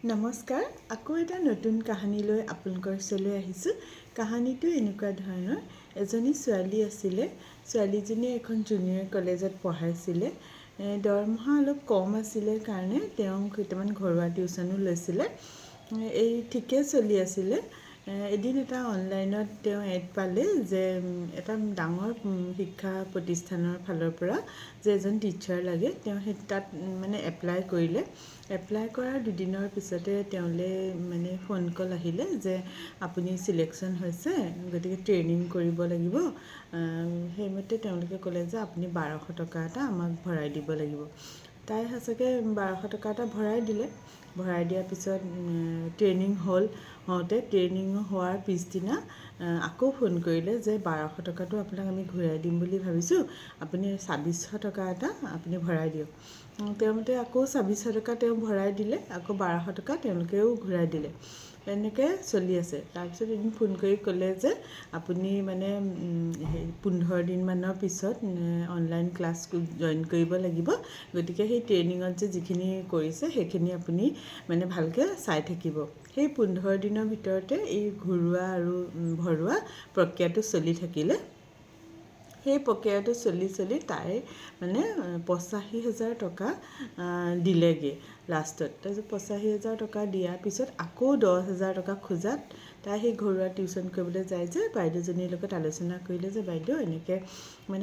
নমস্কাৰ, আকৌ এটা নতুন কাহিনী লৈ আপোনালোকৰ ওচৰলৈ আহিছোঁ। কাহিনীটো এনেকুৱা ধৰণৰ, এজনী ছোৱালী আছিলে। ছোৱালীজনীয়ে এখন জুনিয়ৰ কলেজত পঢ়াইছিলে। দৰমহা অলপ কম আছিলে কাৰণে তেওঁ কেইটামান ঘৰুৱা টিউশ্যনো লৈছিলে। এই ঠিকে চলি আছিলে। এদিন এটা অনলাইনত তেওঁ এড পালে যে এটা ডাঙৰ শিক্ষা প্ৰতিষ্ঠানৰ ফালৰ পৰা যে এজন টিচাৰ লাগে। তেওঁ সেই তাত এপ্লাই কৰিলে। এপ্লাই কৰাৰ দুদিনৰ পিছতে তেওঁলৈ ফোন কল আহিলে যে আপুনি চিলেকশ্যন হৈছে, গতিকে ট্ৰেইনিং কৰিব লাগিব। সেইমতে তেওঁলোকে ক'লে যে আপুনি 1200 টকা এটা আমাক ভৰাই দিব লাগিব। তাই সঁচাকৈ 1200 টকা এটা ভৰাই দিলে। ভৰাই দিয়াৰ পিছত ট্ৰেইনিং হওঁতে ট্ৰেইনিং হোৱাৰ পিছদিনা আকৌ ফোন কৰিলে যে 1200 টকাটো আপোনাক আমি ঘূৰাই দিম বুলি ভাবিছোঁ, আপুনি 2600 টকা এটা আপুনি ভৰাই দিয়ক। তেওঁমতে আকৌ 2600 টকা তেওঁ ভৰাই দিলে, আকৌ 1200 টকা তেওঁলোকেও ঘূৰাই দিলে। এনেকৈ চলি আছে। তাৰপিছত এদিন ফোন কৰি ক'লে যে আপুনি 15 দিনমানৰ পিছত অনলাইন ক্লাছ জইন কৰিব লাগিব, গতিকে সেই ট্ৰেইনিঙত যে যিখিনি কৰিছে সেইখিনি আপুনি ভালকৈ চাই থাকিব। সেই 15 দিনৰ ভিতৰতে এই ঘূৰোৱা আৰু ভৰোৱা প্ৰক্ৰিয়াটো চলি থাকিলে। সেই প্ৰক্ৰিয়াটো চলি তাই 85,000 টকা দিলেগৈ লাষ্টত। তাৰপিছত 85,000 টকা দিয়াৰ পিছত আকৌ 10,000 টকা খোজাত তাই সেই ঘৰুৱা টিউশ্যন কৰিবলৈ যায় যে বাইদেউজনীৰ লগত আলোচনা কৰিলে যে বাইদেউ এনেকৈ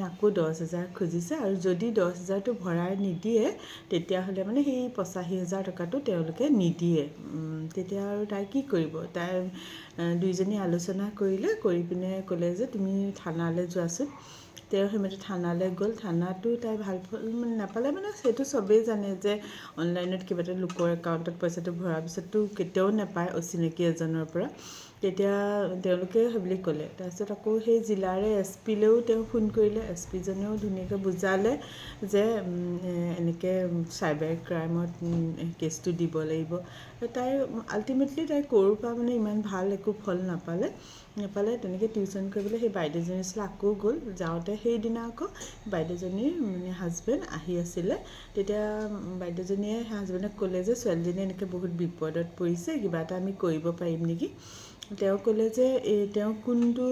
আকৌ 10,000 খুজিছে, আৰু যদি 10,000টো ভৰাই নিদিয়ে তেতিয়াহ'লে সেই 85,000 টকাটো তেওঁলোকে নিদিয়ে। তেতিয়া আৰু তাই কি কৰিব? তাই দুইজনী আলোচনা কৰিলে, কৰি পিনে ক'লে যে তুমি থানালৈ যোৱাচোন। তেওঁ সেইমতে থানালৈ গ'ল। থানাতো তাই ভাল ফল নাপালে। সেইটো চবেই জানে যে অনলাইনত কিবা এটা লোকৰ একাউণ্টত পইচাটো ভৰাৰ পিছততো কেতিয়াও নাপায় অচিনাকি এজনৰ পৰা। তেতিয়া তেওঁলোকে সেইবুলি ক'লে। তাৰপিছত আকৌ সেই জিলাৰে SP লৈও তেওঁ ফোন কৰিলে। SP জনেও ধুনীয়াকৈ বুজালে যে এনেকৈ চাইবাৰ ক্ৰাইমত কেছটো দিব লাগিব। তাই আল্টিমেটলি তাই ক'ৰ পৰা ইমান ভাল একো ফল নাপালে। তেনেকৈ টিউশ্যন কৰিবলৈ সেই বাইদেউজনীৰ ওচৰলৈ আকৌ গ'ল। যাওঁতে সেইদিনা আকৌ বাইদেউজনীৰ হাজবেণ্ড আহি আছিলে। তেতিয়া বাইদেউজনীয়ে হাজবেণ্ডক ক'লে যে ছোৱালীজনী এনেকৈ বহুত বিপদত পৰিছে, কিবা এটা আমি কৰিব পাৰিম নেকি? তেওঁ ক'লে যে তেওঁ কোনটো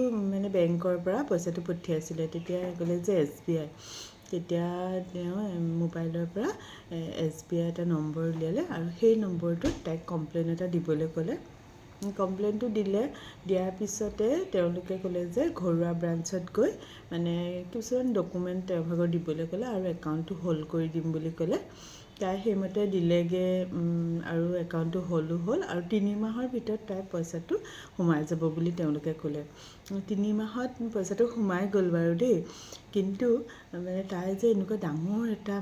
বেংকৰ পৰা পইচাটো পঠিয়াইছিলে। তেতিয়া ক'লে যে SBI। তেতিয়া তেওঁ মোবাইলৰ পৰা SBI এটা নম্বৰ উলিয়ালে আৰু সেই নম্বৰটোত তাইক কমপ্লেইন এটা দিবলৈ ক'লে। কমপ্লেইনটো দিয়াৰ পিছতে তেওঁলোকে ক'লে যে ঘৰুৱা ব্ৰাঞ্চত গৈ কিছুমান ডকুমেণ্ট তেওঁৰ ভাগৰ দিবলৈ ক'লে আৰু একাউণ্টটো হোল্ড কৰি দিম বুলি ক'লে। তাই সেইমতে দিলেগৈ আৰু একাউণ্টটো হ'ল আৰু 3 মাহৰ ভিতৰত তাইৰ পইচাটো সোমাই যাব বুলি তেওঁলোকে ক'লে। 3 মাহত পইচাটো সোমাই গ'ল বাৰু দেই, কিন্তু তাই যে এনেকুৱা ডাঙৰ এটা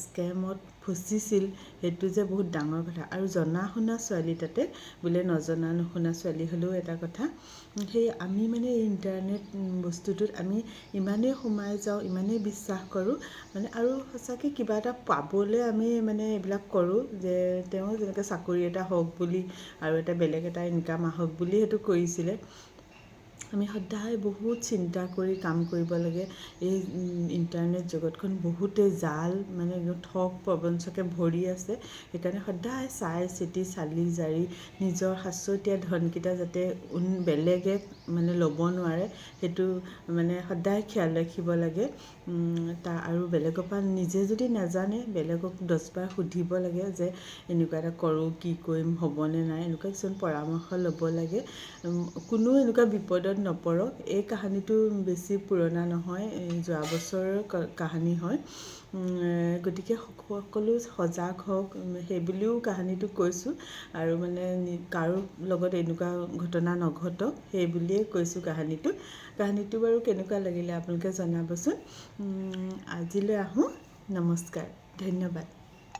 স্কেমত ফচিছিল, সেইটো যে বহুত ডাঙৰ কথা। আৰু জনা শুনা ছোৱালী তাতে, বোলে নজনা নুশুনা ছোৱালী হ'লেও এটা কথা। সেই আমি এই ইণ্টাৰনেট বস্তুটোত আমি ইমানেই সোমাই যাওঁ, ইমানেই বিশ্বাস কৰোঁ আৰু সঁচাকৈ কিবা এটা পাবলৈ আমি এইবিলাক কৰোঁ যে তেওঁ যেনেকৈ চাকৰি এটা হওক বুলি আৰু এটা বেলেগ এটা ইনকাম আহক বুলি সেইটো কৰিছিলে। আমি সদায় বহুত চিন্তা কৰি কাম কৰিব লাগে। এই ইণ্টাৰনেট জগতখন বহুতেই জাল ঠগ প্ৰবঞ্চকে ভৰি আছে। সেইকাৰণে সদায় চাই চিতি চালি জাৰি নিজৰ সাঁচতীয়া ধনকেইটা যাতে বেলেগে ল'ব নোৱাৰে, সেইটো সদায় খেয়াল ৰাখিব লাগে। আৰু বেলেগৰ পৰা নিজে যদি নাজানে বেলেগক 10 বাৰ সুধিব লাগে যে এনেকুৱা এটা কৰোঁ, কি কৰিম, হ'বনে নাই, এনেকুৱা কিছুমান পৰামৰ্শ ল'ব লাগে। কোনো এনেকুৱা বিপদত নপৰক। এই কাহিনীটো বেছি পুৰণা নহয়, যোৱা বছৰৰ কাহিনী হয়। গতিকে সকলো সজাগ হওক সেইবুলিও কাহিনীটো কৈছোঁ। আৰু কাৰো লগত এনেকুৱা ঘটনা নঘটক সেই বুলিয়েই কৈছোঁ কাহিনীটো বাৰু কেনেকুৱা লাগিলে আপোনালোকে জনাবচোন। আজিলৈ আহোঁ। নমস্কাৰ, ধন্যবাদ।